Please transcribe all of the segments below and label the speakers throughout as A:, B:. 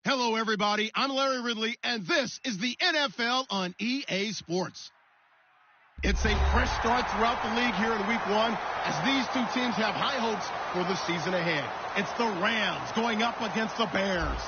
A: Hello, everybody. I'm Larry Ridley, and this is the NFL on EA Sports. It's a fresh start throughout the league here in Week 1 as these two teams have high hopes for the season ahead. It's the Rams going up against the Bears.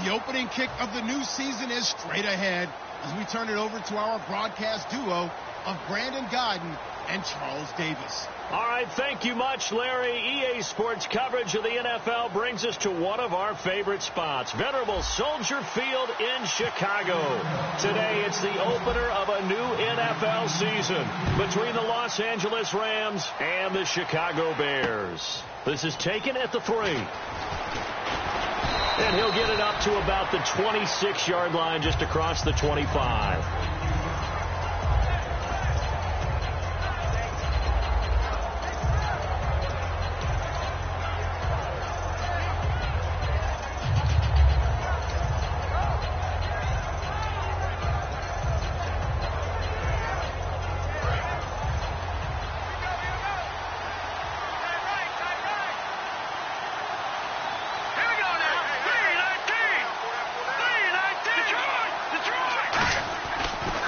A: The opening kick of the new season is straight ahead as we turn it over to our broadcast duo of Brandon Godden and Charles Davis.
B: All right, thank you much, Larry. EA Sports coverage of the NFL brings us to one of our favorite spots, venerable Soldier Field in Chicago. Today, it's the opener of a new NFL season between the Los Angeles Rams and the Chicago Bears. This is taken at the 3. And he'll get it up to about the 26-yard line, just across the 25.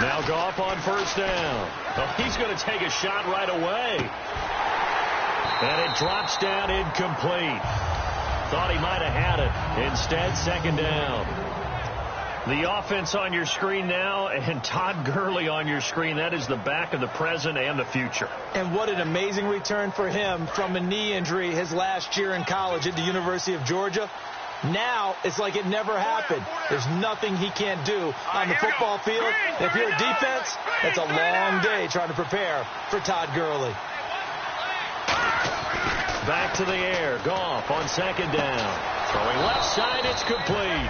B: Now Goff on first down. Well, he's going to take a shot right away. And it drops down incomplete. Thought he might have had it. Instead, second down. The offense on your screen now, and Todd Gurley on your screen. That is the back of the present and the future.
C: And what an amazing return for him from a knee injury his last year in college at the University of Georgia. Now, it's like it never happened. There's nothing he can't do on the football field. And if you're a defense, it's a long day trying to prepare for Todd Gurley.
B: Back to the air. Goff on second down. Throwing left side, it's complete.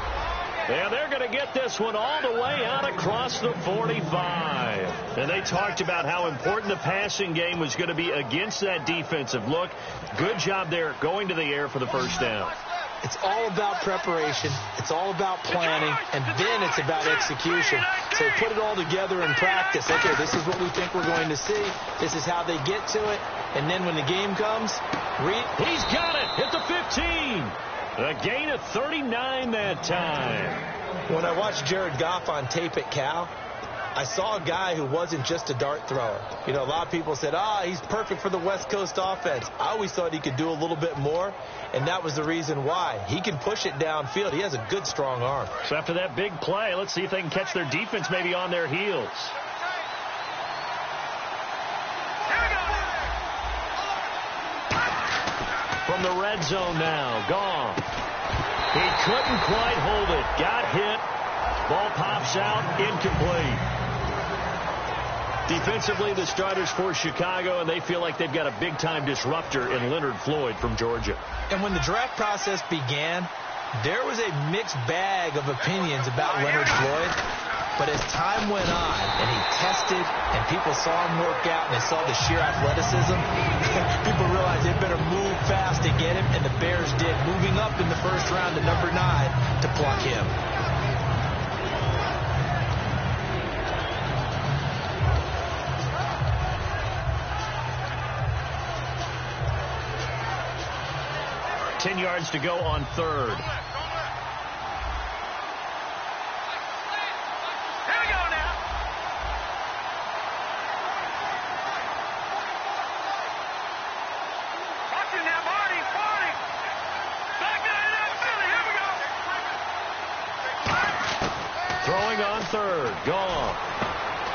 B: And they're going to get this one all the way out across the 45. And they talked about how important the passing game was going to be against that defensive look. Good job there going to the air for the first down.
C: It's all about preparation. It's all about planning. And then it's about execution. So put it all together in practice. Okay, this is what we think we're going to see. This is how they get to it. And then when the game comes,
B: he's got it at the 15. A gain of 39 that time.
C: When I watched Jared Goff on tape at Cal, I saw a guy who wasn't just a dart thrower. You know, a lot of people said, he's perfect for the West Coast offense. I always thought he could do a little bit more, and that was the reason why. He can push it downfield. He has a good, strong arm.
B: So after that big play, let's see if they can catch their defense maybe on their heels. From the red zone now, Goff. He couldn't quite hold it. Got hit. Ball pops out, incomplete. Defensively, the starters for Chicago, and they feel like they've got a big-time disruptor in Leonard Floyd from Georgia.
C: And when the draft process began, there was a mixed bag of opinions about Leonard Floyd. But as time went on, and he tested, and people saw him work out, and they saw the sheer athleticism, people realized they better move fast to get him, and the Bears did, moving up in the first round to number 9 to pluck him.
B: Ten yards to go on third. Throwing on third. Gone.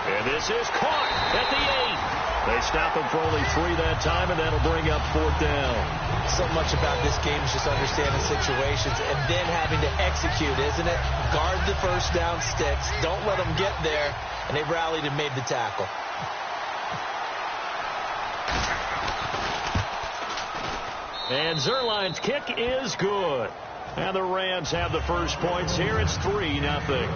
B: And this is caught at the 8. They stop him for only 3 that time, and that'll bring up fourth down.
C: So much about this game is just understanding situations and then having to execute, isn't it? Guard the first down sticks. Don't let them get there. And they rallied and made the tackle.
B: And Zerline's kick is good. And the Rams have the first points here. It's 3-0.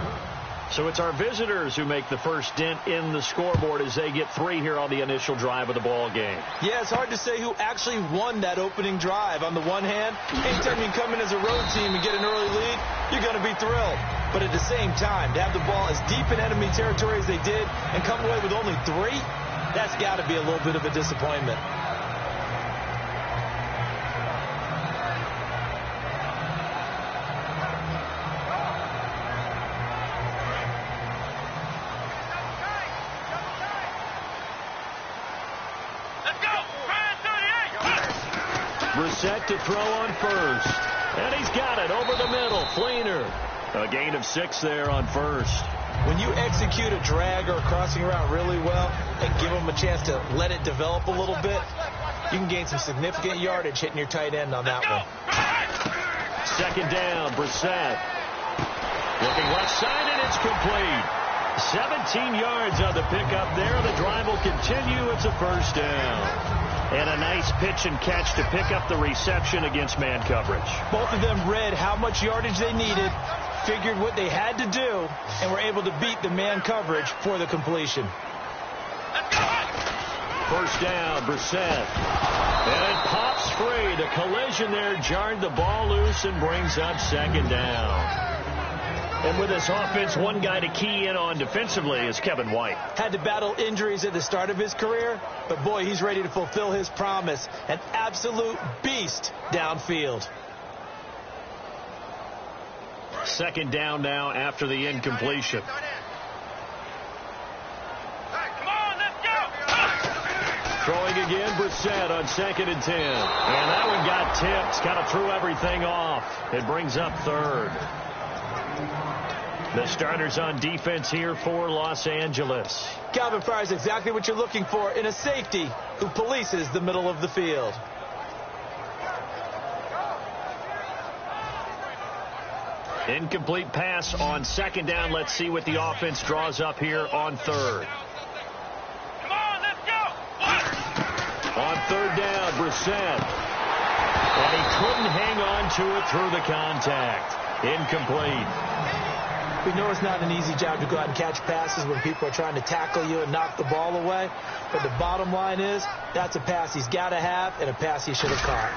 B: So it's our visitors who make the first dent in the scoreboard as they get 3 here on the initial drive of the ball game.
C: Yeah, it's hard to say who actually won that opening drive. On the one hand, anytime you come in as a road team and get an early lead, you're going to be thrilled. But at the same time, to have the ball as deep in enemy territory as they did and come away with only 3, that's got to be a little bit of a disappointment.
B: set to throw on first. And he's got it over the middle. Fleener. A gain of 6 there on first.
C: When you execute a drag or a crossing route really well and give them a chance to let it develop a little bit, you can gain some significant yardage hitting your tight end on that one.
B: Second down, Brissett. Looking left side, and it's complete. 17 yards on the pickup there. The drive will continue. It's a first down. And a nice pitch and catch to pick up the reception against man coverage.
C: Both of them read how much yardage they needed, figured what they had to do, and were able to beat the man coverage for the completion.
B: First down, Brissett. And it pops free. The collision there jarred the ball loose and brings up second down. And with this offense, one guy to key in on defensively is Kevin White.
C: Had to battle injuries at the start of his career, but boy, he's ready to fulfill his promise. An absolute beast downfield.
B: Second down now after the incompletion. Throwing again, Brissett on 2nd and 10. And that one got tipped. Kind of threw everything off. It brings up third. The starters on defense here for Los Angeles.
C: Calvin Pryor is exactly what you're looking for in a safety who polices the middle of the field.
B: Incomplete pass on second down. Let's see what the offense draws up here on third.
D: Come on, let's go.
B: On third down, Brissett. And he couldn't hang on to it through the contact. Incomplete.
C: We know it's not an easy job to go out and catch passes when people are trying to tackle you and knock the ball away. But the bottom line is, that's a pass he's got to have and a pass he should have caught.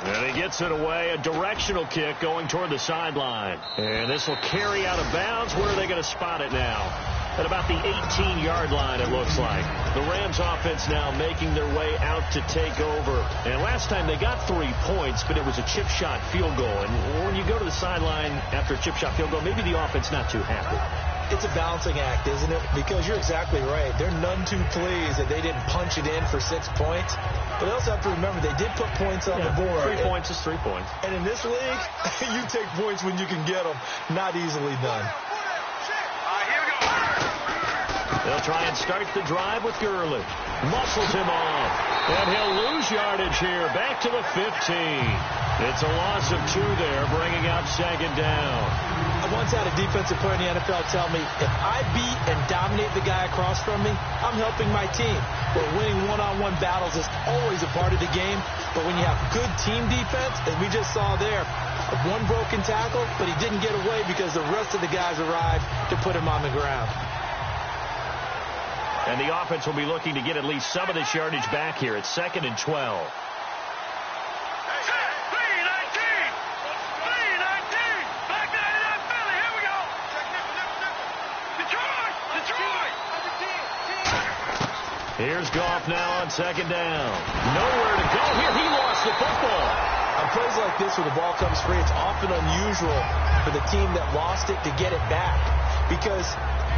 B: And he gets it away. A directional kick going toward the sideline. And this will carry out of bounds. Where are they going to spot it now? At about the 18-yard line, it looks like. The Rams offense now making their way out to take over. And last time they got 3 points, but it was a chip shot field goal. And when you go to the sideline after a chip shot field goal, maybe the offense not too happy.
C: It's a balancing act, isn't it? Because you're exactly right. They're none too pleased that they didn't punch it in for 6 points. But they also have to remember they did put points on the board.
B: 3 points is 3 points.
C: And in this league, you take points when you can get them. Not easily done.
B: They'll try and start the drive with Gurley. Muscles him off. And he'll lose yardage here. Back to the 15. It's a loss of 2 there, bringing up second down.
C: I once had a defensive player in the NFL tell me, if I beat and dominate the guy across from me, I'm helping my team. But winning one-on-one battles is always a part of the game. But when you have good team defense, as we just saw there, one broken tackle, but he didn't get away because the rest of the guys arrived to put him on the ground.
B: And the offense will be looking to get at least some of this yardage back here. It's 2nd and 12.
D: 3-19. 3-19. Back to Philly. Here we go. Detroit.
B: Here's Goff now on second down. Nowhere to go here. He lost the football.
C: On plays like this where the ball comes free, it's often unusual for the team that lost it to get it back. Because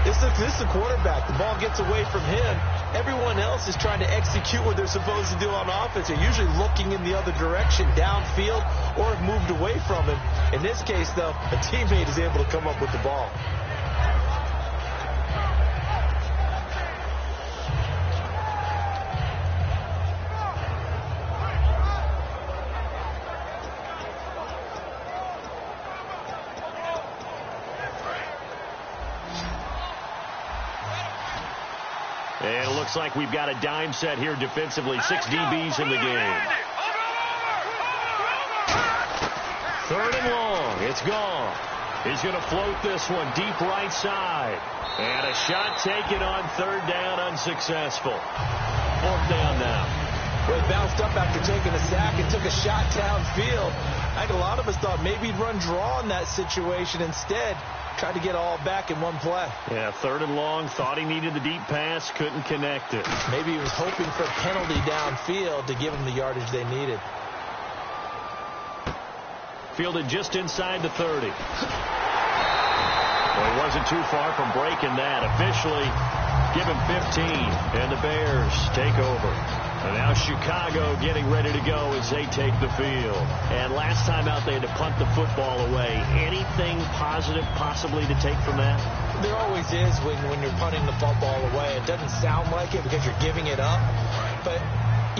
C: this is the quarterback. The ball gets away from him. Everyone else is trying to execute what they're supposed to do on offense. They're usually looking in the other direction, downfield, or have moved away from him. In this case, though, a teammate is able to come up with the ball.
B: And it looks like we've got a dime set here defensively. 6 DBs in the game. 3rd and long. It's gone. He's going to float this one deep right side. And a shot taken on 3rd down, unsuccessful. 4th down now.
C: Well, he bounced up after taking a sack and took a shot downfield. I think a lot of us thought maybe he'd run draw in that situation instead. Tried to get all back in one play.
B: Yeah, 3rd and long. Thought he needed the deep pass. Couldn't connect it.
C: Maybe he was hoping for a penalty downfield to give him the yardage they needed.
B: Fielded just inside the 30. Well, he wasn't too far from breaking that. Officially, Give him 15, and the Bears take over. And now Chicago getting ready to go as they take the field. And last time out, they had to punt the football away. Anything positive possibly to take from that?
C: There always is when you're punting the football away. It doesn't sound like it because you're giving it up, but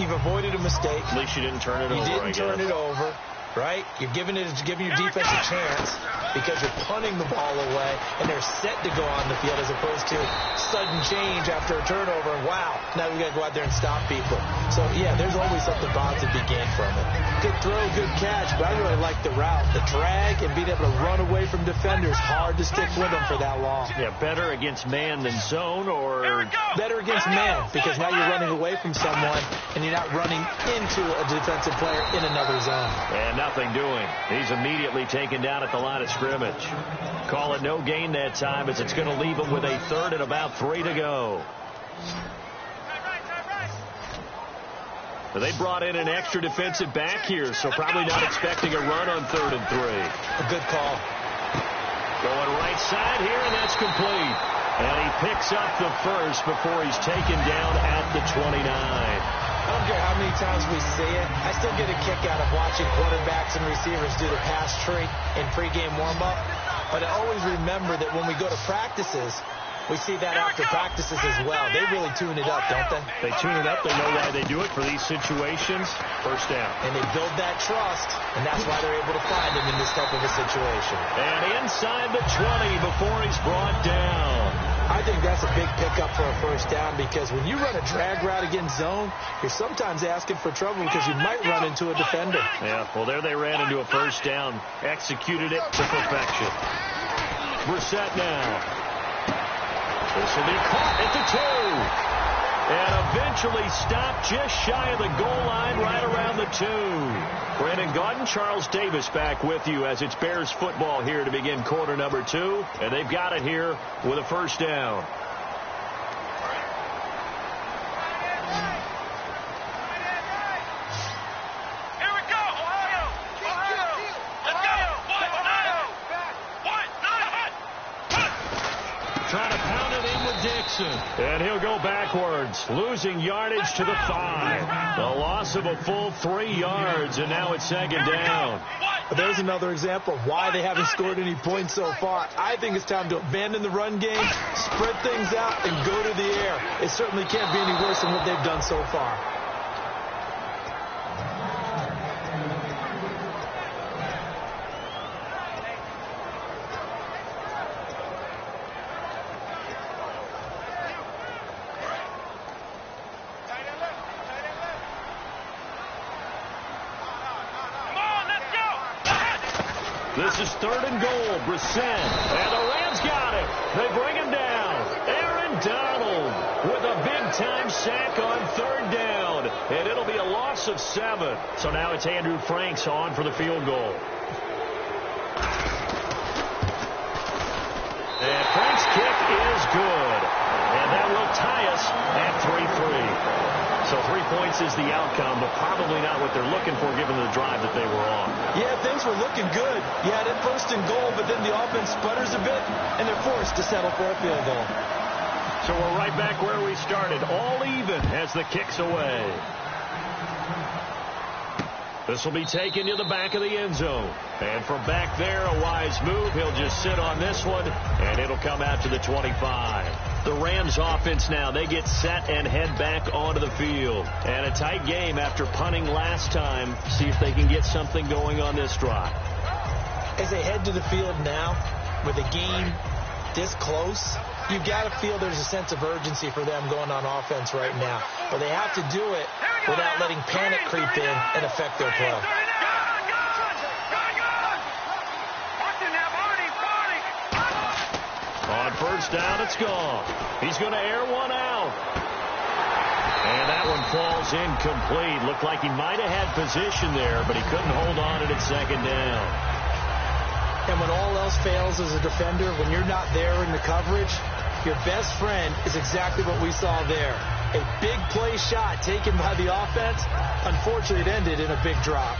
C: you've avoided a mistake.
B: At least you didn't turn it over,
C: You didn't turn it over, right? You're giving your defense a chance because you're punting the ball away, and they're set to go on the field as opposed to sudden change after a turnover, and wow, now we got to go out there and stop people. So, yeah, there's always something positive to be gained from it. Good throw, good catch, but I really like the route. The drag and being able to run away from defenders, hard to stick with them for that long.
B: Yeah, better against man than zone, or
C: better against man, because now you're running away from someone and you're not running into a defensive player in another zone.
B: And nothing doing. He's immediately taken down at the line of scrimmage. Call it no gain that time, as it's going to leave him with a third and about 3 to go. They brought in an extra defensive back here, so probably not expecting a run on 3rd and 3.
C: A good call.
B: Going right side here, and that's complete. And he picks up the first before he's taken down at the 29.
C: I don't care how many times we see it. I still get a kick out of watching quarterbacks and receivers do the pass tree in pregame warm-up. But I always remember that when we go to practices, we see that after practices as well. They really tune it up, don't they?
B: They tune it up. They know why they do it for these situations. First down.
C: And they build that trust, and that's why they're able to find him in this type of a situation.
B: And inside the 20 before he's brought down.
C: I think that's a big pickup for a first down, because when you run a drag route against zone, you're sometimes asking for trouble because you might run into a defender.
B: Yeah, well, there they ran into a first down. Executed it to perfection. Brissett now. This will be caught at the 2. And eventually stopped just shy of the goal line, right around the 2. Brandon Gaudin, Charles Davis back with you as it's Bears football here to begin quarter number 2. And they've got it here with a first down.
D: Here we go, Ohio! Ohio! Let's go!
B: Trying to pound it in with Dixon. And he'll go backwards, losing yardage to the 5. The loss of a full 3 yards, and now it's 2nd down.
C: But there's another example of why they haven't scored any points so far. I think it's time to abandon the run game, spread things out, and go to the air. It certainly can't be any worse than what they've done so far.
B: This is 3rd and goal. Brissett. And the Rams got it. They bring him down. Aaron Donald with a big-time sack on 3rd down. And it'll be a loss of 7. So now it's Andrew Franks on for the field goal. And Frank's kick is good. And that will tie us at 3-3. So 3 points is the outcome, but probably not what they're looking for given the drive that they were on.
C: Yeah, things were looking good. You had it 1st and goal, but then the offense sputters a bit, and they're forced to settle for a field goal.
B: So we're right back where we started, all even as the kick's away. This will be taken to the back of the end zone. And from back there, a wise move. He'll just sit on this one, and it'll come out to the 25. The Rams offense now, they get set and head back onto the field. And a tight game after punting last time. See if they can get something going on this drive.
C: As they head to the field now, with a game this close, you've got to feel there's a sense of urgency for them going on offense right now. But they have to do it without letting panic creep in and affect their play.
B: On 1st down, it's gone. He's going to air one out. And that one falls incomplete. Looked like he might have had position there, but he couldn't hold on it at 2nd down.
C: And when all else fails as a defender, when you're not there in the coverage, your best friend is exactly what we saw there. A big play shot taken by the offense. Unfortunately, it ended in a big drop.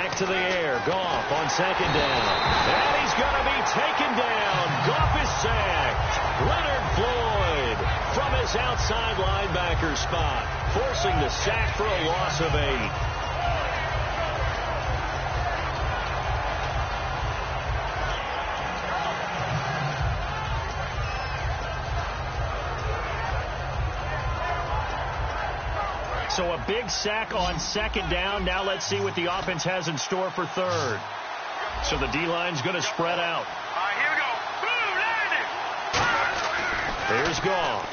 B: back to the air. Goff on second down. And he's going to be taken down. Goff is sacked. Leonard Floyd from his outside linebacker spot, forcing the sack for a loss of 8. So a big sack on second down. Now let's see what the offense has in store for third. So the D-line's going to spread out.
D: Here we go. Boom, landing.
B: There's Goff.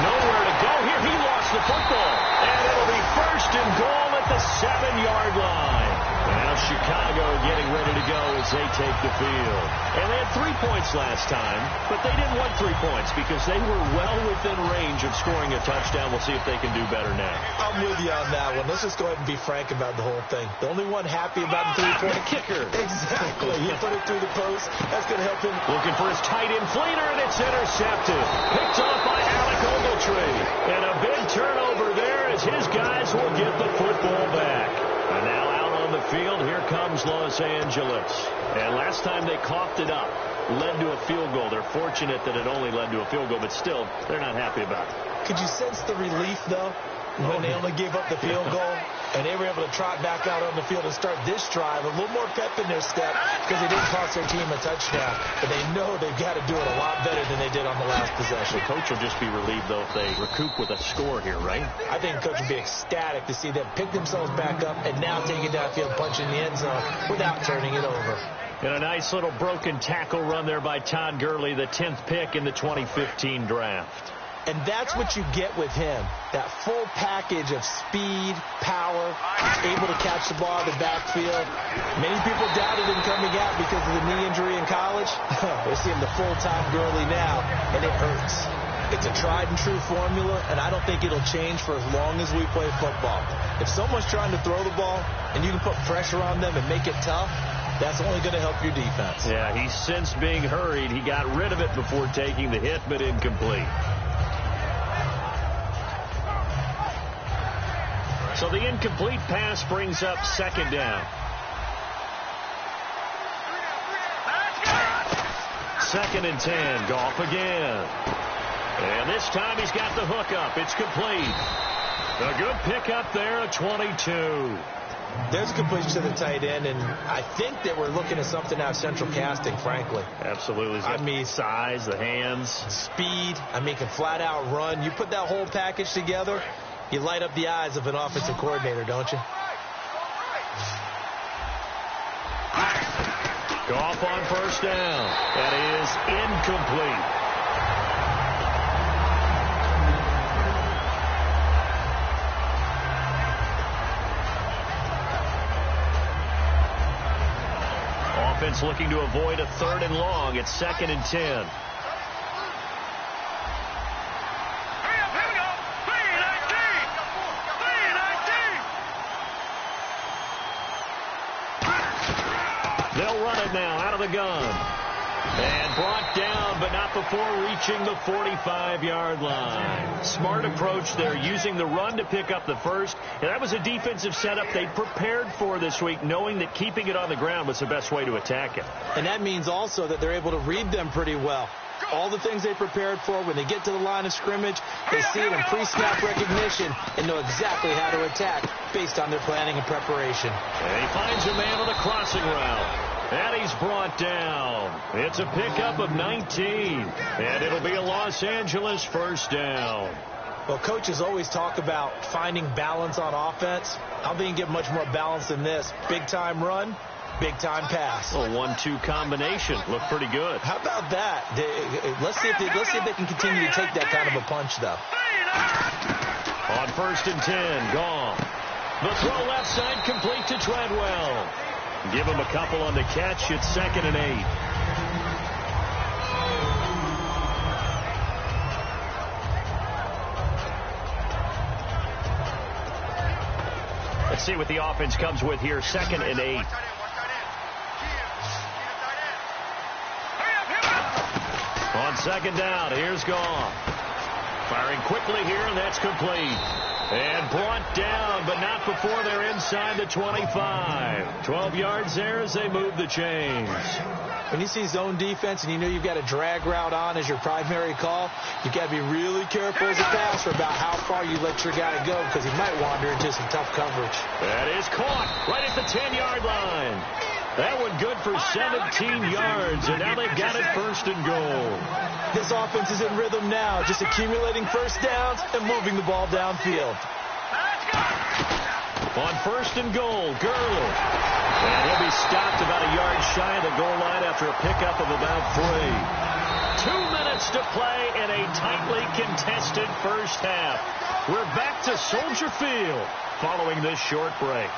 B: Nowhere to go here. He lost the football. And it'll be first and goal at the 7-yard line. Now Chicago getting ready to go as they take the field. And they had 3 points last time, but they didn't want 3 points because they were well within range of scoring a touchdown. We'll see if they can do better now.
C: I'm with you on that one. Let's just go ahead and be frank about the whole thing. The only one happy about the 3-point
B: kicker.
C: Exactly. He put it through the post. That's going to help him.
B: Looking for his tight end fleeter, and it's intercepted. Picked off by Alec Ogletree. And a big turnover there as his guys will get the football back. And now out on the field, here comes Los Angeles. And last time they coughed it up, led to a field goal. They're fortunate that it only led to a field goal, but still, they're not happy about it.
C: Could you sense the relief, though, when they only gave up the field goal? And they were able to trot back out on the field and start this drive. A little more pep in their step because they didn't cost their team a touchdown. But they know they've got to do it a lot better than they did on the last possession.
B: The coach will just be relieved, though, if they recoup with a score here, right?
C: I think the coach would be ecstatic to see them pick themselves back up and now take it downfield, punch in the end zone without turning it over.
B: And a nice little broken tackle run there by Todd Gurley, the 10th pick in the 2015 draft.
C: And that's what you get with him, that full package of speed, power, able to catch the ball in the backfield. Many people doubted him coming out because of the knee injury in college. We're seeing the full-time Gurley now, and it hurts. It's a tried-and-true formula, and I don't think it'll change for as long as we play football. If someone's trying to throw the ball and you can put pressure on them and make it tough, that's only going to help your defense.
B: Yeah, he's since being hurried. He got rid of it before taking the hit, but incomplete. So the incomplete pass brings up second down. Second and 10. Goff again. And this time he's got the hook up. It's complete. A good pickup there at 22.
C: There's a completion to the tight end, and I think that we're looking at something out of central casting, frankly.
B: Absolutely.
C: I mean,
B: size, the hands.
C: Speed. I mean, can flat out run. You put that whole package together, you light up the eyes of an offensive coordinator, don't you?
B: Goff on first down. That is incomplete. Offense looking to avoid a 3rd and long. It's 2nd and 10. They'll run it now out of the gun. And brought down, but not before reaching the 45-yard line. Smart approach there, using the run to pick up the first. And that was a defensive setup they prepared for this week, knowing that keeping it on the ground was the best way to attack it.
C: And that means also that they're able to read them pretty well. All the things they prepared for, when they get to the line of scrimmage, they see it in pre-snap recognition and know exactly how to attack based on their planning and preparation.
B: And he finds a man on a crossing route. And he's brought down. It's a pickup of 19. And it'll be a Los Angeles first down.
C: Well, coaches always talk about finding balance on offense. I don't think you can get much more balance than this. Big-time run, big-time pass.
B: A 1-2 combination. Looked pretty good.
C: How about that? Let's see if they can continue to take that kind of a punch, though.
B: On 1st and 10, Goff. The throw left side complete to Treadwell. Give him a couple on the catch. It's 2nd and 8. Let's see what the offense comes with here. 2nd and 8. On 2nd down, here's Goff. Firing quickly here, and that's complete. And brought down, but not before they're inside the 25. 12 yards there as they move the chains.
C: When you see zone defense and you know you've got a drag route on as your primary call, you've got to be really careful as a passer about how far you let your guy go because he might wander into some tough coverage.
B: That is caught right at the 10-yard line. That one good for 17 yards, and now they've got it first and goal.
C: This offense is in rhythm now, just accumulating first downs and moving the ball downfield.
B: On first and goal, Gurley. And he'll be stopped about a yard shy of the goal line after a pickup of about 3. 2 minutes to play in a tightly contested first half. We're back to Soldier Field following this short break.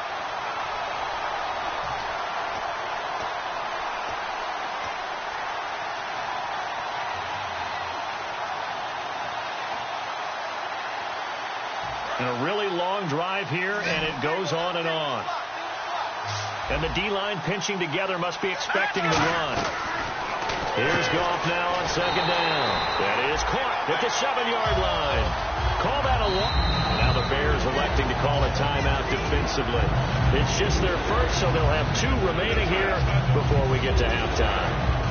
B: And a really long drive here, and it goes on and on. And the D-line pinching together must be expecting the run. Here's Goff now on second down. That is caught at the 7-yard line. Call that a look. Now the Bears electing to call a timeout defensively. It's just their first, so they'll have 2 remaining here before we get to halftime.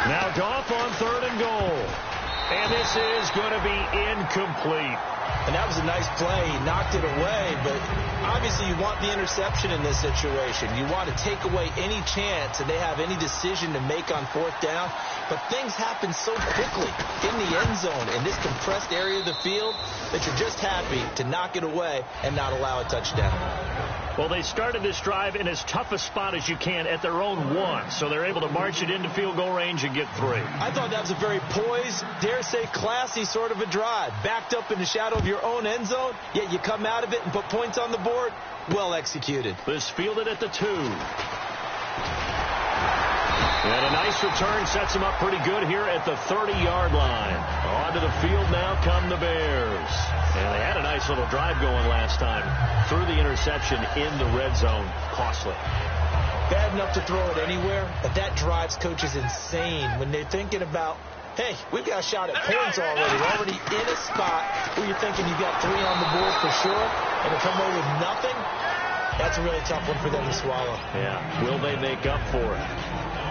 B: Now Goff on third and goal. And this is going to be incomplete.
C: And that was a nice play. He knocked it away, but obviously you want the interception in this situation. You want to take away any chance that they have any decision to make on fourth down. But things happen so quickly in the end zone in this compressed area of the field that you're just happy to knock it away and not allow a touchdown.
B: Well, they started this drive in as tough a spot as you can at their own 1, so they're able to march it into field goal range and get 3.
C: I thought that was a very poised, dare say classy sort of a drive. Backed up in the shadow of your own end zone, yet you come out of it and put points on the board. Well executed.
B: This fielded at the 2. And a nice return sets them up pretty good here at the 30-yard line. Onto the field now come the Bears. And they had a nice little drive going last time. Threw the interception in the red zone. Costly.
C: Bad enough to throw it anywhere, but that drives coaches insane when they're thinking about, hey, we've got a shot at points already. We're already in a spot where you're thinking you've got 3 on the board for sure, and to come away with nothing, that's a really tough one for them to swallow.
B: Yeah. Will they make up for it?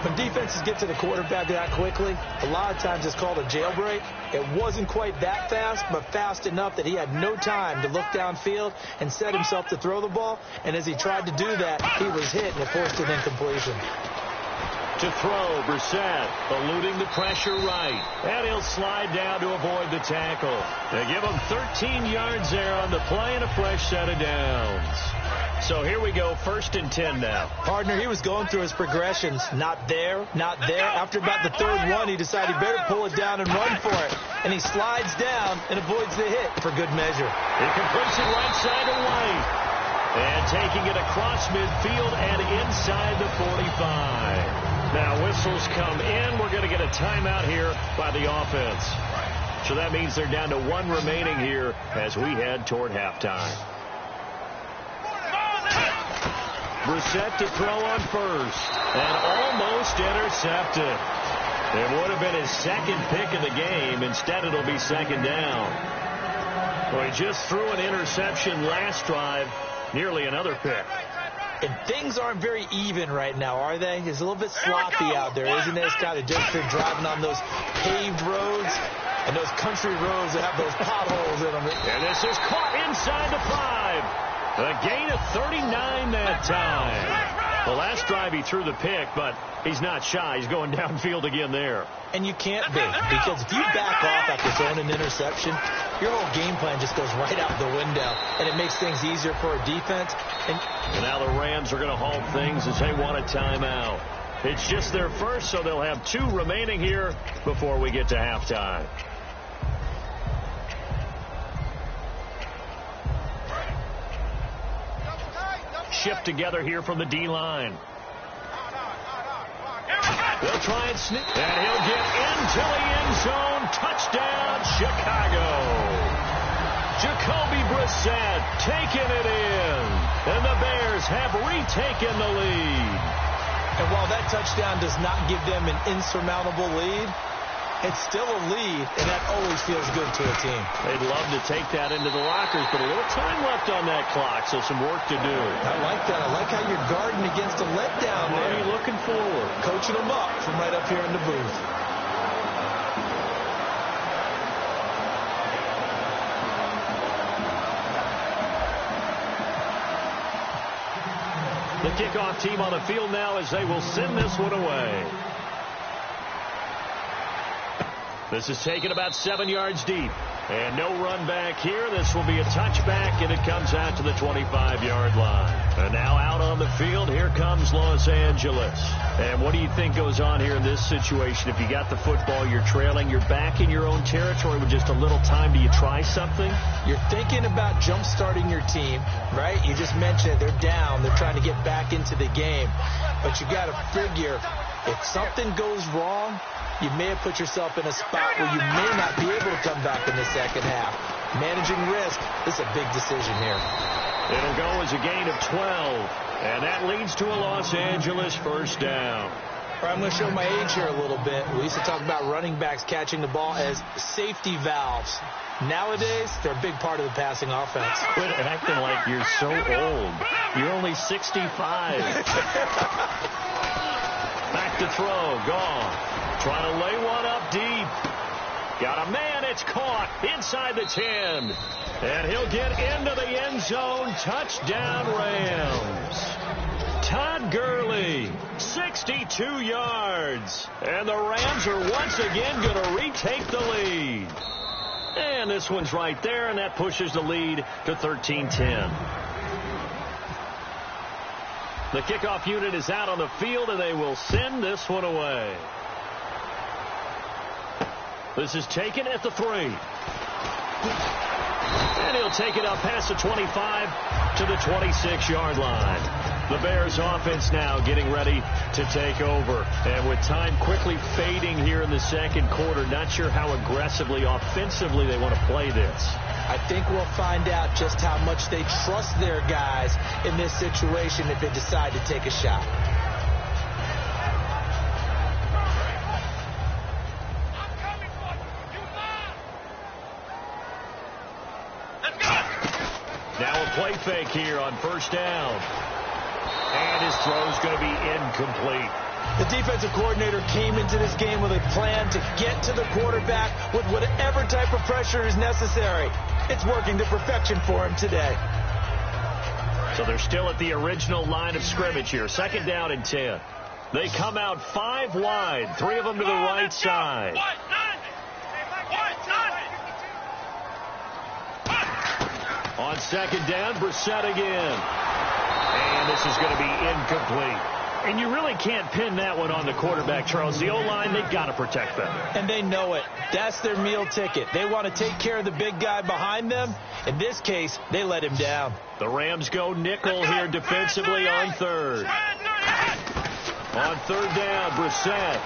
C: When defenses get to the quarterback that quickly, a lot of times it's called a jailbreak. It wasn't quite that fast, but fast enough that he had no time to look downfield and set himself to throw the ball. And as he tried to do that, he was hit and it forced an incompletion.
B: To throw, Brissett eluding the pressure right. And he'll slide down to avoid the tackle. They give him 13 yards there on the play and a fresh set of downs. So here we go, 1st and 10 now.
C: Partner, he was going through his progressions. Not there, not there. After about the 3rd one, he decided he better pull it down and run for it. And he slides down and avoids the hit for good measure.
B: He completes it right side to White. And taking it across midfield and inside the 45. Now whistles come in. We're going to get a timeout here by the offense. So that means they're down to 1 remaining here as we head toward halftime. Brissett to throw on first. And almost intercepted. It would have been his 2nd pick of the game. Instead, it'll be 2nd down. Well, he just threw an interception last drive. Nearly another pick.
C: And things aren't very even right now, are they? It's a little bit sloppy out there, isn't it? It's kind of different driving on those paved roads and those country roads that have those potholes in them.
B: And this is caught inside the 5. A gain of 39 that time. The last drive he threw the pick, but he's not shy. He's going downfield again there.
C: And you can't be, because if you back off after throwing an interception, your whole game plan just goes right out the window, and it makes things easier for a defense.
B: And now the Rams are going to halt things as they want a timeout. It's just their first, so they'll have 2 remaining here before we get to halftime. shift together here from the D-line. They'll try and sneak. And he'll get into the end zone. Touchdown, Chicago. Jacoby Brissett taking it in. And the Bears have retaken the lead.
C: And while that touchdown does not give them an insurmountable lead, it's still a lead, and that always feels good to a team.
B: They'd love to take that into the lockers, but a little time left on that clock, so some work to do.
C: I like that. I like how you're guarding against a letdown there.
B: What are you looking forward?
C: Coaching them up from right up here in the booth.
B: The kickoff team on the field now as they will send this one away. This is taken about 7 yards deep. And no run back here. This will be a touchback, and it comes out to the 25-yard line. And now out on the field, here comes Los Angeles. And what do you think goes on here in this situation? If you got the football, you're trailing, you're back in your own territory with just a little time. Do you try something?
C: You're thinking about jump-starting your team, right? You just mentioned they're down. They're trying to get back into the game. But you got to figure if something goes wrong, you may have put yourself in a spot where you may not be able to come back in the second half. Managing risk, this is a big decision here.
B: It'll go as a gain of 12, and that leads to a Los Angeles first down.
C: All right, I'm going to show my age here a little bit. We used to talk about running backs catching the ball as safety valves. Nowadays, they're a big part of the passing offense.
B: Quit acting like you're so old. You're only 65. Back to throw, gone. Trying to lay one up deep. Got a man, it's caught inside the 10. And he'll get into the end zone. Touchdown, Rams. Todd Gurley, 62 yards. And the Rams are once again going to retake the lead. And this one's right there, and that pushes the lead to 13-10. The kickoff unit is out on the field, and they will send this one away. This is taken at the 3. And he'll take it up past the 25 to the 26-yard line. The Bears offense now getting ready to take over. And with time quickly fading here in the second quarter, not sure how aggressively, offensively they want to play this.
C: I think we'll find out just how much they trust their guys in this situation if they decide to take a shot.
B: Now a play fake here on first down. And his throw's going to be incomplete.
C: The defensive coordinator came into this game with a plan to get to the quarterback with whatever type of pressure is necessary. It's working to perfection for him today.
B: So they're still at the original line of scrimmage here. Second down and 10. They come out 5 wide, 3 of them to the right side. On second down, Brissett again. And this is going to be incomplete. And you really can't pin that one on the quarterback, Charles. The O-line, they've got to protect them.
C: And they know it. That's their meal ticket. They want to take care of the big guy behind them. In this case, they let him down.
B: The Rams go nickel here defensively on third. On third down, Brissett.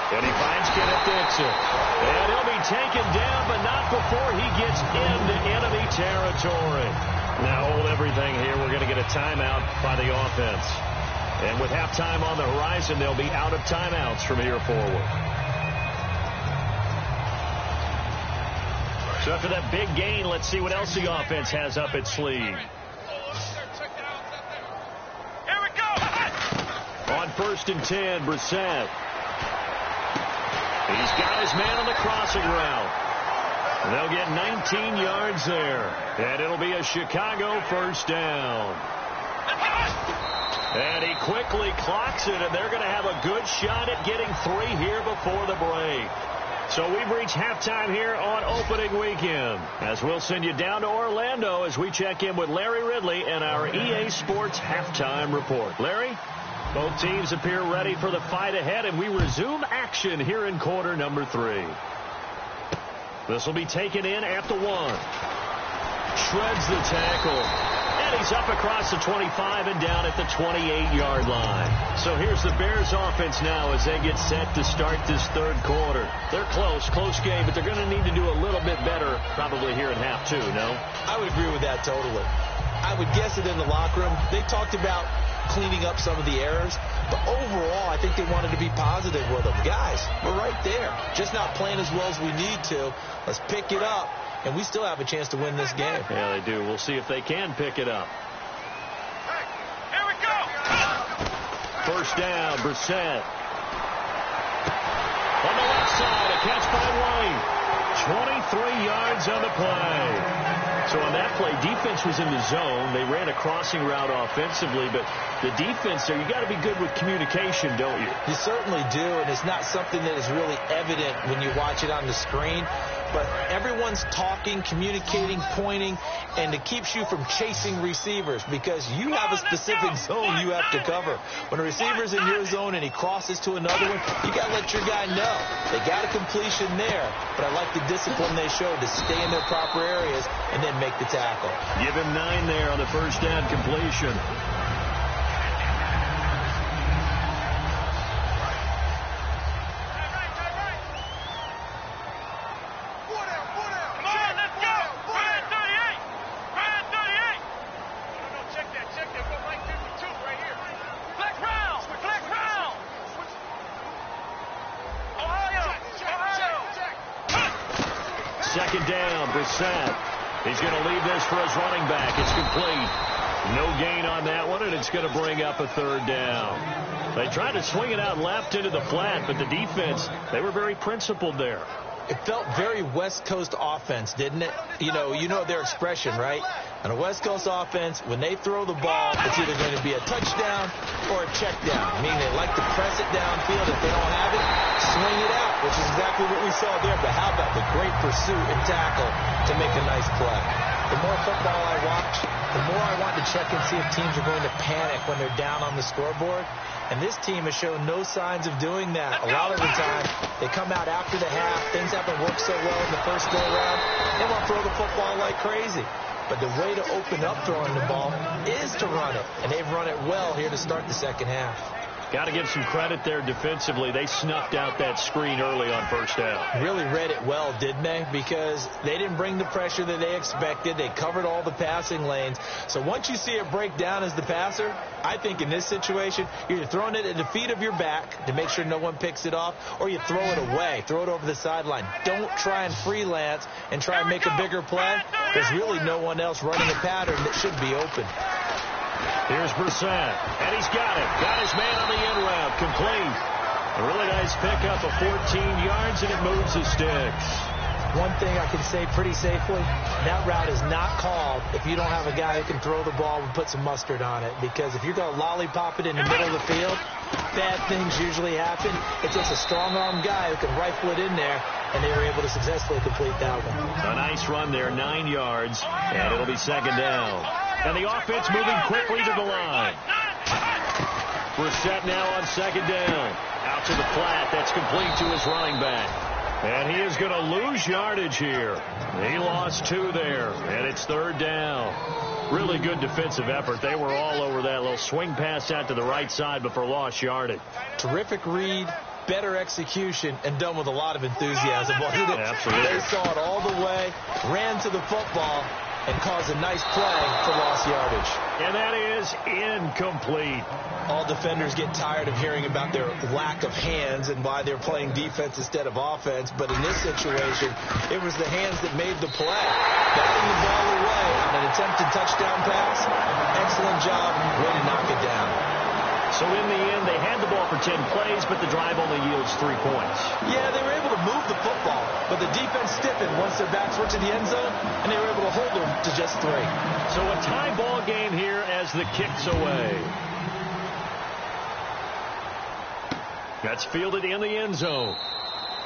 B: And he finds Kenneth Dixon. And he'll be taken down, but not before he gets into enemy territory. Now hold everything here. We're going to get a timeout by the offense. And with halftime on the horizon, they'll be out of timeouts from here forward. So after that big gain, let's see what else the offense has up its sleeve.
D: Here we go.
B: On first and 10, Brissett. He's got his man on the crossing route. And they'll get 19 yards there. And it'll be a Chicago first down. And he quickly clocks it, and they're going to have a good shot at getting 3 here before the break. So we've reached halftime here on opening weekend, as we'll send you down to Orlando as we check in with Larry Ridley and our EA Sports halftime report. Larry? Both teams appear ready for the fight ahead, and we resume action here in quarter number 3. This will be taken in at the 1. Shreds the tackle. And he's up across the 25 and down at the 28-yard line. So here's the Bears offense now as they get set to start this third quarter. They're close game, but they're going to need to do a little bit better probably here in half two, no?
C: I would agree with that totally. I would guess that in the locker room, they talked about cleaning up some of the errors, but overall, I think they wanted to be positive with them. Guys, we're right there. Just not playing as well as we need to. Let's pick it up, and we still have a chance to win this game.
B: Yeah, they do. We'll see if they can pick it up.
D: Here we go.
B: First down, Brissett. On the left side, a catch by White. 23 yards on the play. So on that play, defense was in the zone. They ran a crossing route offensively, but the defense there, you got to be good with communication, don't you?
C: You certainly do, and it's not something that is really evident when you watch it on the screen. But everyone's talking, communicating, pointing, and it keeps you from chasing receivers because you have a specific zone you have to cover. When a receiver's in your zone and he crosses to another one, you got to let your guy know. They got a completion there, but I like the discipline they showed to stay in their proper areas and then make the tackle.
B: Give him 9 there on the first down completion. Second down, Brissett. He's going to leave this for his running back. It's complete. No gain on that one, and it's going to bring up a third down. They tried to swing it out left into the flat, but the defense, they were very principled there.
C: It felt very West Coast offense, didn't it? You know their expression, right? On a West Coast offense, when they throw the ball, it's either going to be a touchdown or a check down. Meaning they like to press it downfield. If they don't have it, swing it out, which is exactly what we saw there. But how about the great pursuit and tackle to make a nice play? The more football I watch, the more I want to check and see if teams are going to panic when they're down on the scoreboard. And this team has shown no signs of doing that. A lot of the time, they come out after the half. Things haven't worked so well in the first go-around. They want to throw the football like crazy. But the way to open up throwing the ball is to run it. And they've run it well here to start the second half.
B: Got to give some credit there defensively. They snuffed out that screen early on first down.
C: Really read it well, didn't they? Because they didn't bring the pressure that they expected. They covered all the passing lanes. So once you see it break down as the passer, I think in this situation, you're either throwing it at the feet of your back to make sure no one picks it off, or you throw it away, throw it over the sideline. Don't try and freelance and try and make a bigger play. There's really no one else running a pattern that should be open.
B: Here's Brissett, and he's got it. Got his man on the end route, complete. A really nice pickup of 14 yards, and it moves the sticks.
C: One thing I can say pretty safely, that route is not called if you don't have a guy who can throw the ball and put some mustard on it. Because if you're going to lollipop it in the middle of the field, bad things usually happen. It takes a strong-arm guy who can rifle it in there, and they were able to successfully complete that one.
B: A nice run there, 9 yards, and it'll be second down. And the offense moving quickly to the line. Brissett now on second down. Out to the flat. That's complete to his running back. And he is going to lose yardage here. He lost 2 there, and it's third down. Really good defensive effort. They were all over that little swing pass out to the right side, but for lost yardage.
C: Terrific read, better execution, and done with a lot of enthusiasm, wasn't it?
B: Absolutely.
C: They saw it all the way, ran to the football, and caused a nice play for lost yardage.
B: And that is incomplete.
C: All defenders get tired of hearing about their lack of hands and why they're playing defense instead of offense. But in this situation, it was the hands that made the play. Batting the ball away on an attempted touchdown pass. Excellent job. Way to knock it down.
B: So in the end, they had the ball for 10 plays, but the drive only yields 3 points.
C: Yeah, they were able to move the football, but the defense stiffened once their backs were to the end zone, and they were able to hold them to just 3.
B: So a tie ball game here as the kick's away. That's fielded in the end zone.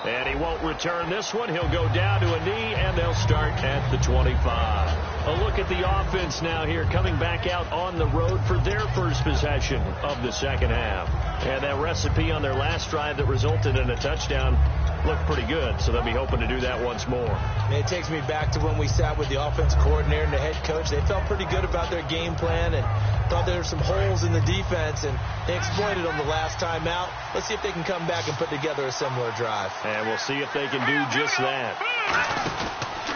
B: And he won't return this one. He'll go down to a knee, and they'll start at the 25. A look at the offense now here, coming back out on the road for their first possession of the second half. And that recipe on their last drive that resulted in a touchdown, looked pretty good, so they'll be hoping to do that once more.
C: And it takes me back to when we sat with the offense coordinator and the head coach. They felt pretty good about their game plan and thought there were some holes in the defense, and they exploited them the last time out. Let's see if they can come back and put together a similar drive.
B: And we'll see if they can do just that.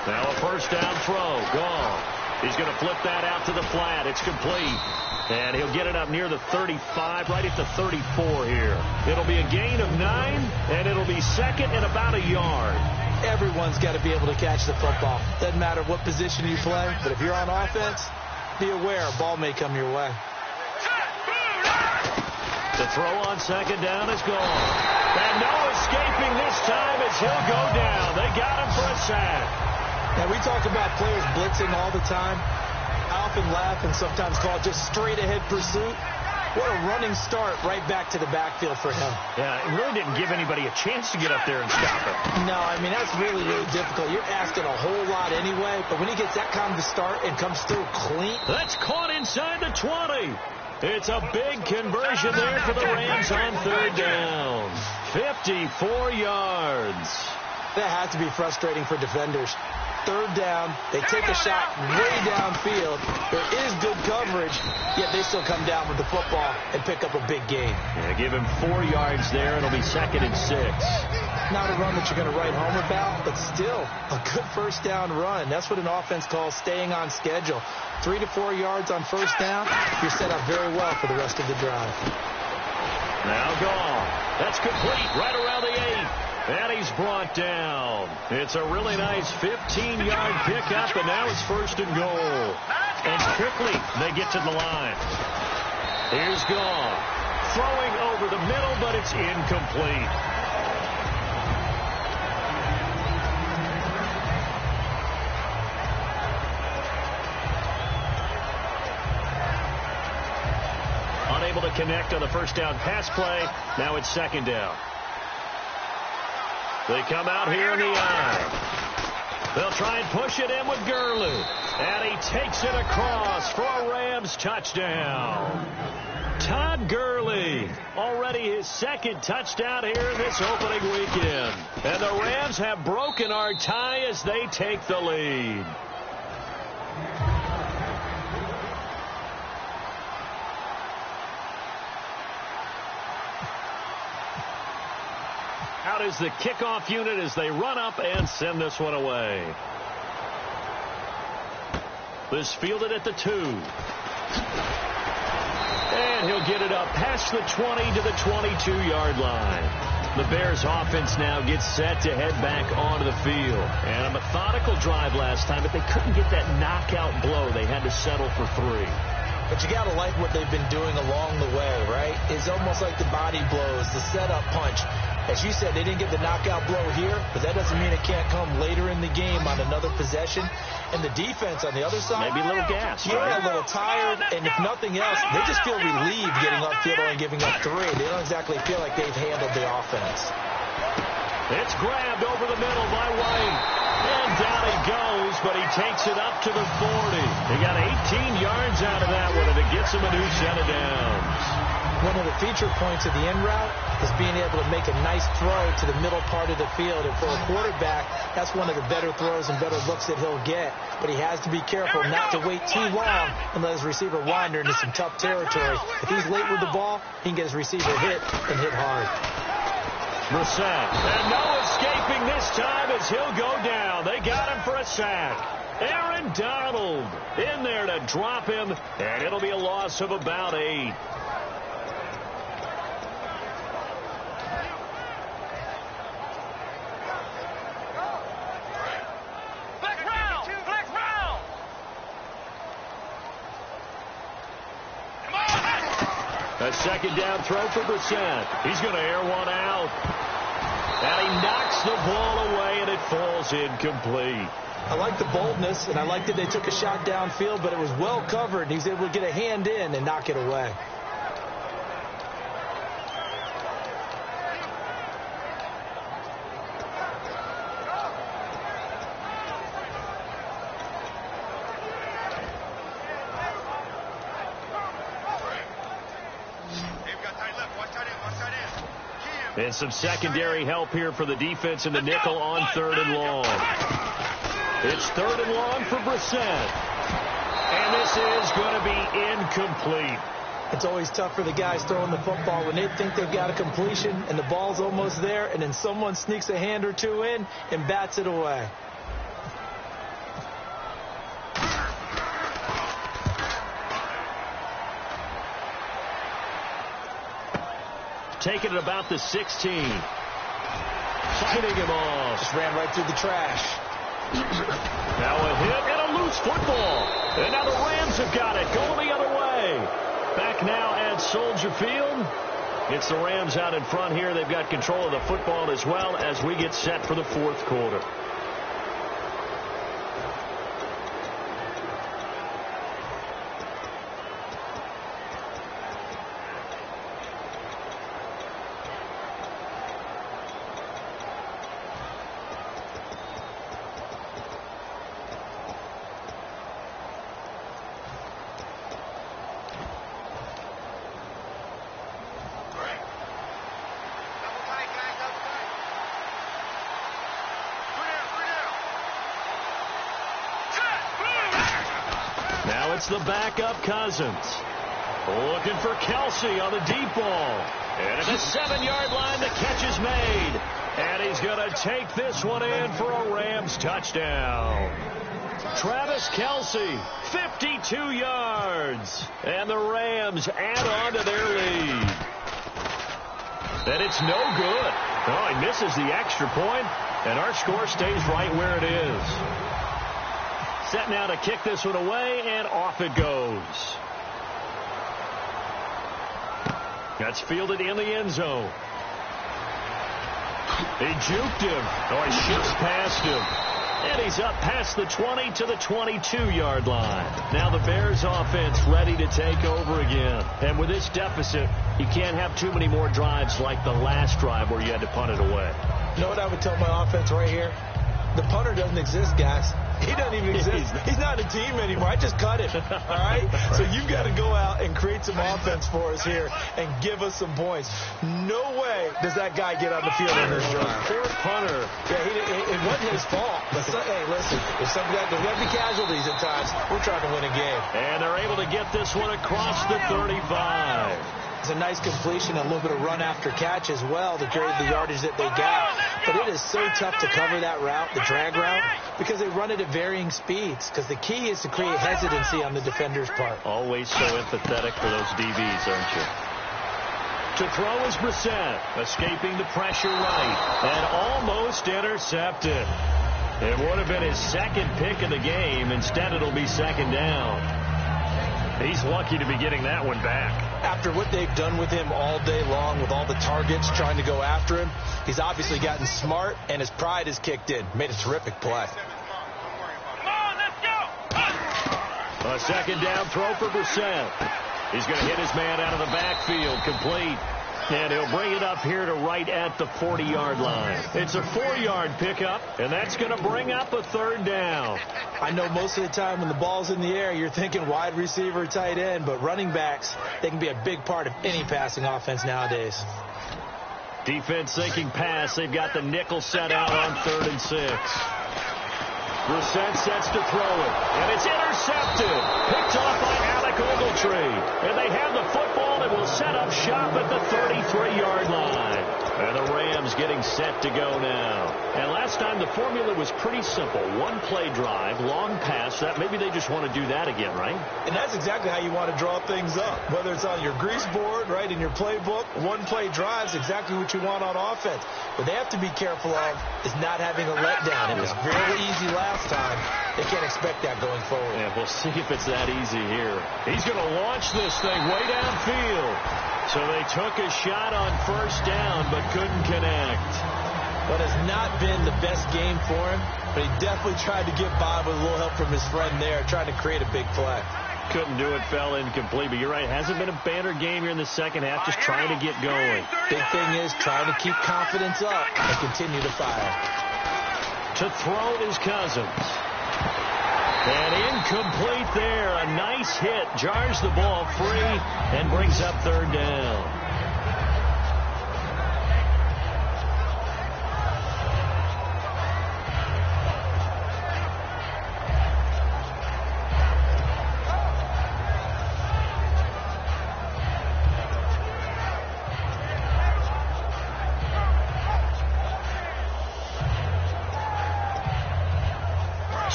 B: Now a first down throw. Gone. He's going to flip that out to the flat. It's complete. And he'll get it up near the 35, right at the 34 here. It'll be a gain of 9, and it'll be second and about a yard.
C: Everyone's got to be able to catch the football. Doesn't matter what position you play, but if you're on offense, be aware a ball may come your way.
B: The throw on second down is gone. And no escaping this time as he'll go down. They got him for a sack.
C: Now, we talk about players blitzing all the time. I often laugh and sometimes call it just straight-ahead pursuit. What a running start right back to the backfield for him.
B: Yeah, it really didn't give anybody a chance to get up there and stop him.
C: No, I mean, that's really, really difficult. You're asking a whole lot anyway, but when he gets that kind of a start and comes through clean.
B: That's caught inside the 20. It's a big conversion there for the Rams on third down. 54 yards.
C: That has to be frustrating for defenders. Third down, they take a shot way downfield. There is good coverage, yet they still come down with the football and pick up a big gain.
B: Yeah, give him 4 yards there, and it'll be second and 6.
C: Not a run that you're going to write home about, but still a good first down run. That's what an offense calls staying on schedule. 3 to 4 yards on first down, you're set up very well for the rest of the drive.
B: Now gone. That's complete right around the 8. And he's brought down. It's a really nice 15-yard pickup, and now it's first and goal. And quickly they get to the line. Here's Gone. Throwing over the middle, but it's incomplete. Unable to connect on the first down pass play. Now it's second down. They come out here in the eye. They'll try and push it in with Gurley. And he takes it across for a Rams touchdown. Todd Gurley, already his second touchdown here in this opening weekend. And the Rams have broken our tie as they take the lead. Out is the kickoff unit as they run up and send this one away. This fielded at the 2. And he'll get it up past the 20 to the 22-yard line. The Bears offense now gets set to head back onto the field. And a methodical drive last time, but they couldn't get that knockout blow. They had to settle for 3.
C: But you got to like what they've been doing along the way, right? It's almost like the body blows, the setup punch. As you said, they didn't get the knockout blow here, but that doesn't mean it can't come later in the game on another possession. And the defense on the other side,
B: maybe a little gas,
C: yeah,
B: right?
C: A little tired, and if nothing else, they just feel relieved getting upfield and giving up 3. They don't exactly feel like they've handled the offense.
B: It's grabbed over the middle by White. And down he goes, but he takes it up to the 40. He got 18 yards out of that one, and it gets him a new set of downs.
C: One of the feature points of the in route is being able to make a nice throw to the middle part of the field. And for a quarterback, that's one of the better throws and better looks that he'll get. But he has to be careful not to wait too long and let his receiver wander into some tough territory. If he's late with the ball, he can get his receiver hit and hit hard.
B: Brissett, and no escaping this time as he'll go down. They got him for a sack. Aaron Donald in there to drop him, and it'll be a loss of about 8. A second down throw for Brissett. He's going to air one out. And he knocks the ball away, and it falls incomplete.
C: I like the boldness, and I like that they took a shot downfield, but it was well covered. He was able to get a hand in and knock it away.
B: And some secondary help here for the defense in the nickel on 3rd and long. It's 3rd and long for Brissett. And this is going to be incomplete.
C: It's always tough for the guys throwing the football when they think they've got a completion and the ball's almost there, and then someone sneaks a hand or two in and bats it away.
B: Taking it about the 16. Fighting him off.
C: Just ran right through the trash.
B: Now a hit and a loose football. And now the Rams have got it. Going the other way. Back now at Soldier Field. It's the Rams out in front here. They've got control of the football as well as we get set for the 4th quarter. It's the backup Cousins. Looking for Kelsey on the deep ball. And at the 7-yard line, the catch is made. And he's going to take this one in for a Rams touchdown. Travis Kelsey, 52 yards. And the Rams add on to their lead. And it's no good. Oh, he misses the extra point, and our score stays right where it is. Set now to kick this one away, and off it goes. That's fielded in the end zone. He juked him. Oh, he shifts past him. And he's up past the 20 to the 22-yard line. Now the Bears offense ready to take over again. And with this deficit, you can't have too many more drives like the last drive where you had to punt it away.
C: You know what I would tell my offense right here? The punter doesn't exist, guys. He doesn't even exist. He's not a team anymore. I just cut him. All right? So you've got to go out and create some offense for us here and give us some points. No way does that guy get on the field in this drive.
B: Poor punter.
C: Yeah, it wasn't his fault. But hey, listen, if some guys, there's got to be casualties at times. We're trying to win a game.
B: And they're able to get this one across the 35.
C: It's a nice completion, a little bit of run after catch as well to carry the yardage that they got. But it is so tough to cover that route, the drag route, because they run it at varying speeds. Because the key is to create hesitancy on the defender's part.
B: Always so empathetic for those DBs, aren't you? To throw is Brissett, escaping the pressure right, and almost intercepted. It would have been his second pick of the game. Instead, it'll be second down. He's lucky to be getting that one back.
C: After what they've done with him all day long, with all the targets trying to go after him, he's obviously gotten smart, and his pride has kicked in. Made a terrific play.
D: Come on, let's go.
B: A second down throw for Brissett. He's going to hit his man out of the backfield, complete. And he'll bring it up here to right at the 40-yard line. It's a 4-yard pickup, and that's going to bring up a third down.
C: I know most of the time when the ball's in the air, you're thinking wide receiver, tight end, but running backs, they can be a big part of any passing offense nowadays.
B: Defense thinking pass. They've got the nickel set out on 3rd and 6. Brissett sets to throw it, and it's intercepted. Picked off by Alec Ogletree. And they have the football and will set up shop at the 33-yard line. And the Rams getting set to go now. And last time the formula was pretty simple. One play drive, long pass. That maybe they just want to do that again, right?
C: And that's exactly how you want to draw things up. Whether it's on your grease board, right, in your playbook, one play drive is exactly what you want on offense. What they have to be careful of is not having a letdown. It was really easy last time. They can't expect that going forward.
B: Yeah, we'll see if it's that easy here. He's going to launch this thing way downfield. So they took a shot on first down, but couldn't connect.
C: But has not been the best game for him, but he definitely tried to get by with a little help from his friend there, trying to create a big play.
B: Couldn't do it, fell incomplete. But you're right, hasn't been a banner game here in the second half, just trying to get going.
C: Big thing is trying to keep confidence up and continue to fire.
B: To throw is Cousins. And incomplete there. A nice hit. Jars the ball free and brings up third down.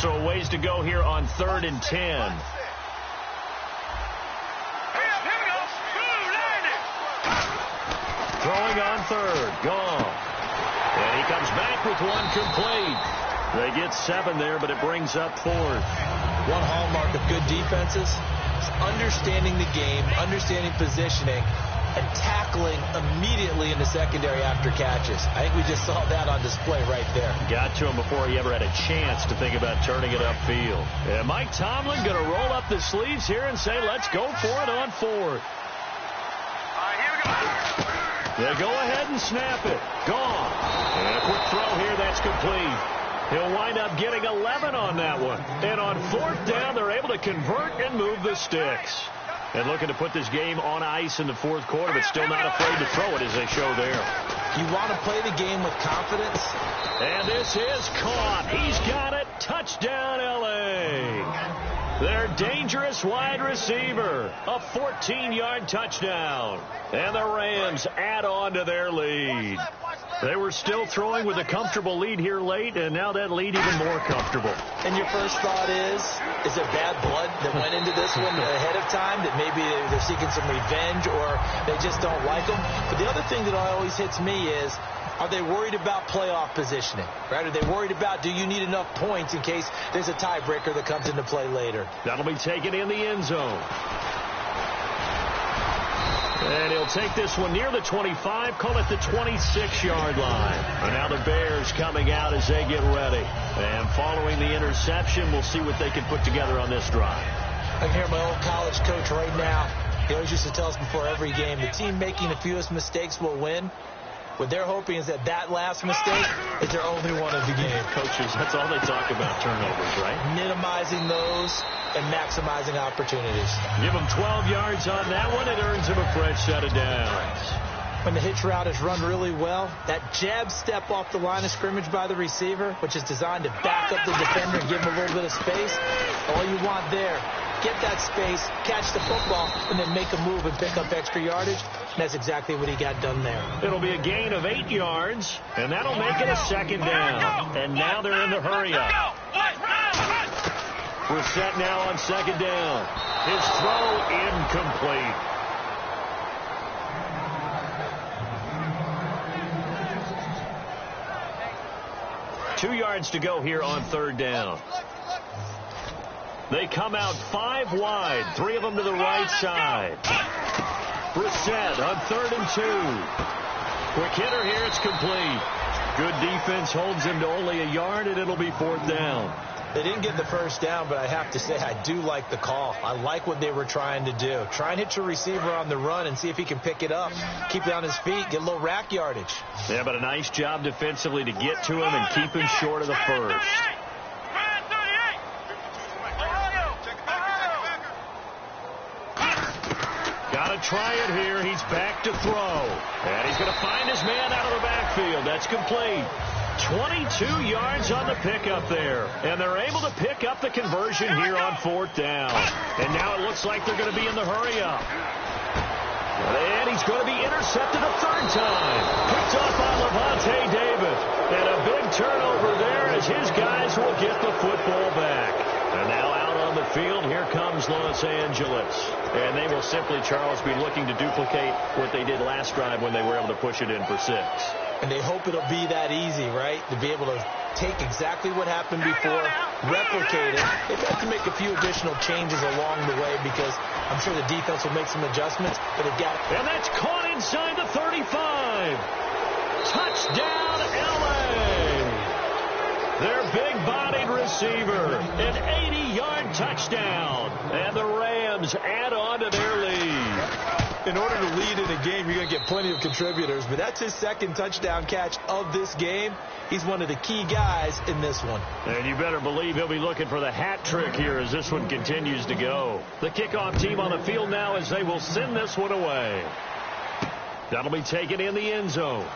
B: So a ways to go here on 3rd and 10. Throwing on 3rd. Gone. And he comes back with one complete. They get 7 there, but it brings up 4th.
C: One hallmark of good defenses is understanding the game, understanding positioning, and tackling immediately in the secondary after catches. I think we just saw that on display right there.
B: Got to him before he ever had a chance to think about turning it upfield. And Mike Tomlin going to roll up the sleeves here and say, let's go for it on 4th. They go ahead and snap it. Gone. And a quick throw here. That's complete. He'll wind up getting 11 on that one. And on 4th down, they're able to convert and move the sticks. And looking to put this game on ice in the 4th quarter, but still not afraid to throw it as they show there.
C: You want to play the game with confidence.
B: And this is caught. He's got it. Touchdown, L.A. Their dangerous wide receiver. A 14-yard touchdown. And the Rams add on to their lead. They were still throwing with a comfortable lead here late, and now that lead even more comfortable.
C: And your first thought is there bad blood that went into this one ahead of time, that maybe they're seeking some revenge or they just don't like them? But the other thing that always hits me is, are they worried about playoff positioning? Right? Are they worried about, do you need enough points in case there's a tiebreaker that comes into play later?
B: That'll be taken in the end zone. And he'll take this one near the 25, call it the 26-yard line. And now the Bears coming out as they get ready. And following the interception, we'll see what they can put together on this drive.
C: I can hear my old college coach right now. He always used to tell us before every game, the team making the fewest mistakes will win. What they're hoping is that last mistake is their only one of the game.
B: Coaches, that's all they talk about, turnovers, right?
C: Minimizing those and maximizing opportunities.
B: Give them 12 yards on that one. It earns them a fresh set of downs.
C: When the hitch route is run really well, that jab step off the line of scrimmage by the receiver, which is designed to back up the defender and give him a little bit of space, all you want there, get that space, catch the football, and then make a move and pick up extra yardage. That's exactly what he got done there.
B: It'll be a gain of 8 yards, and that'll make it a 2nd down. And now they're in the hurry-up. We're set now on 2nd down. His throw incomplete. Two yards to go here on 3rd down. They come out 5 wide, 3 of them to the right side. Brissett on 3rd and 2. Quick hitter here, it's complete. Good defense holds him to only a yard, and it'll be 4th down.
C: They didn't get the first down, but I have to say I do like the call. I like what they were trying to do. Try and hit your receiver on the run and see if he can pick it up. Keep it on his feet, get a little rack yardage.
B: Yeah, but a nice job defensively to get to him and keep him short of the first. Got to try it here. He's back to throw. And he's going to find his man out of the backfield. That's complete. 22 yards on the pickup there. And they're able to pick up the conversion here on 4th down. And now it looks like they're going to be in the hurry-up. And he's going to be intercepted a 3rd time. Picked off by Levante David. And a big turnover there as his guys will get the football back. And now out on the field, here comes Los Angeles. And they will simply, Charles, be looking to duplicate what they did last drive when they were able to push it in for 6.
C: And they hope it'll be that easy, right? To be able to take exactly what happened before, replicate it. They've got to make a few additional changes along the way because I'm sure the defense will make some adjustments, but they've got it.
B: And that's caught inside the 35. Touchdown, L.A. Their big-bodied receiver, an 80-yard touchdown. And the Rams add on to their lead.
C: In order to lead in a game, you're going to get plenty of contributors, but that's his 2nd touchdown catch of this game. He's one of the key guys in this one.
B: And you better believe he'll be looking for the hat trick here as this one continues to go. The kickoff team on the field now as they will send this one away. That'll be taken in the end zone.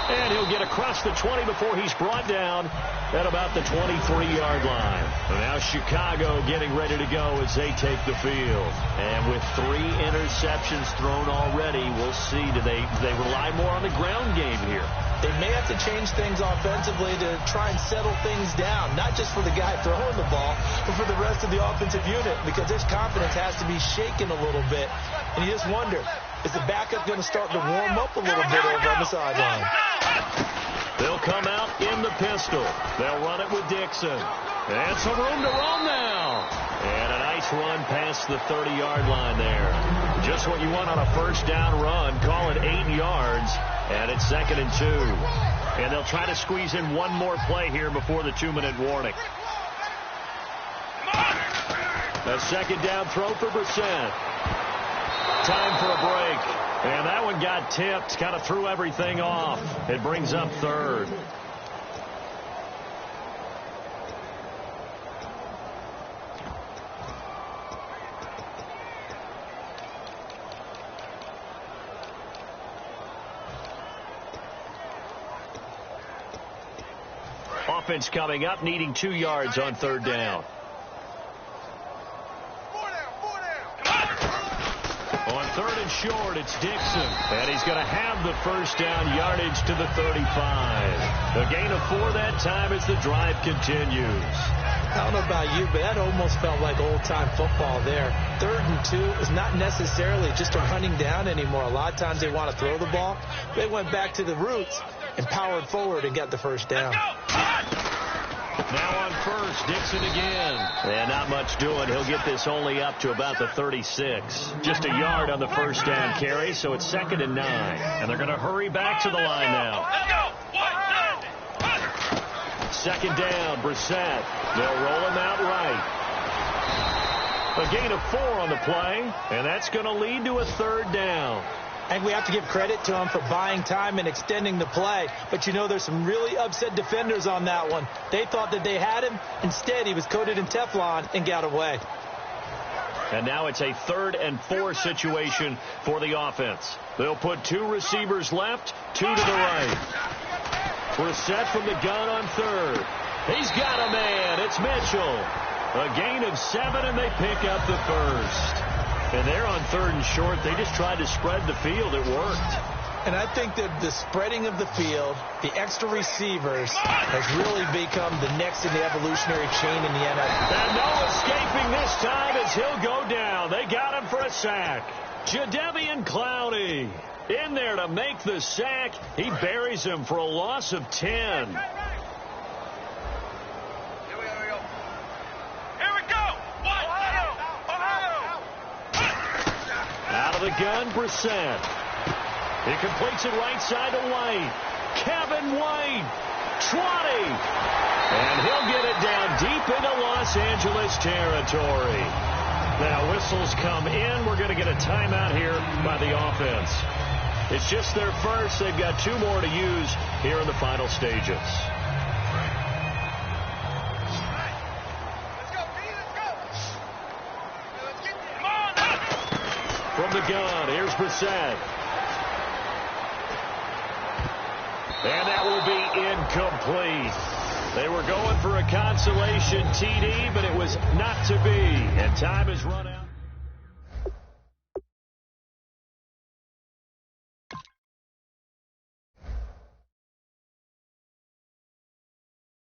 B: And he'll get across the 20 before he's brought down at about the 23-yard line. And now Chicago getting ready to go as they take the field. And with 3 interceptions thrown already, we'll see. Do they rely more on the ground game here?
C: They may have to change things offensively to try and settle things down, not just for the guy throwing the ball, but for the rest of the offensive unit, because this confidence has to be shaken a little bit. And you just wonder, is the backup going to start to warm up a little bit over on the sideline?
B: They'll come out in the pistol. They'll run it with Dixon. And some room to run now. And a nice run past the 30-yard line there. Just what you want on a first down run. Call it 8 yards. And it's 2nd and 2. And they'll try to squeeze in one more play here before the 2-minute warning. A second down throw for Brissett. Time for a break. And that one got tipped, kind of threw everything off. It brings up 3rd. Offense coming up, needing 2 yards on 3rd down. On 3rd and short, it's Dixon. And he's going to have the first down, yardage to the 35. A gain of 4 that time as the drive continues.
C: I don't know about you, but that almost felt like old-time football there. 3rd and 2 is not necessarily just a running down anymore. A lot of times they want to throw the ball. They went back to the roots and powered forward and got the first down.
B: Now on first, Dixon again. And not much doing. He'll get this only up to about the 36. Just a yard on the first down carry, so it's 2nd and 9. And they're going to hurry back to the line now. 2nd down, Brissett. They'll roll him out right. A gain of 4 on the play, and that's going to lead to a 3rd down.
C: I think we have to give credit to him for buying time and extending the play. But, you know, there's some really upset defenders on that one. They thought that they had him. Instead, he was coated in Teflon and got away.
B: And now it's a 3rd and 4 situation for the offense. They'll put 2 receivers left, 2 to the right. Brissett from the gun on 3rd. He's got a man. It's Mitchell. A gain of 7, and they pick up the first. And they're on 3rd and short. They just tried to spread the field. It worked.
C: And I think that the spreading of the field, the extra receivers, has really become the next in the evolutionary chain in the NFL.
B: And no escaping this time as he'll go down. They got him for a sack. Jadeveon Clowney in there to make the sack. He buries him for a loss of 10. Out of the gun, Brissett. He completes it right side to White. Kevin White. 20. And he'll get it down deep into Los Angeles territory. Now whistles come in. We're going to get a timeout here by the offense. It's just their first. They've got 2 more to use here in the final stages. From the gun, here's Brissett. And that will be incomplete. They were going for a consolation TD, but it was not to be. And time is run out.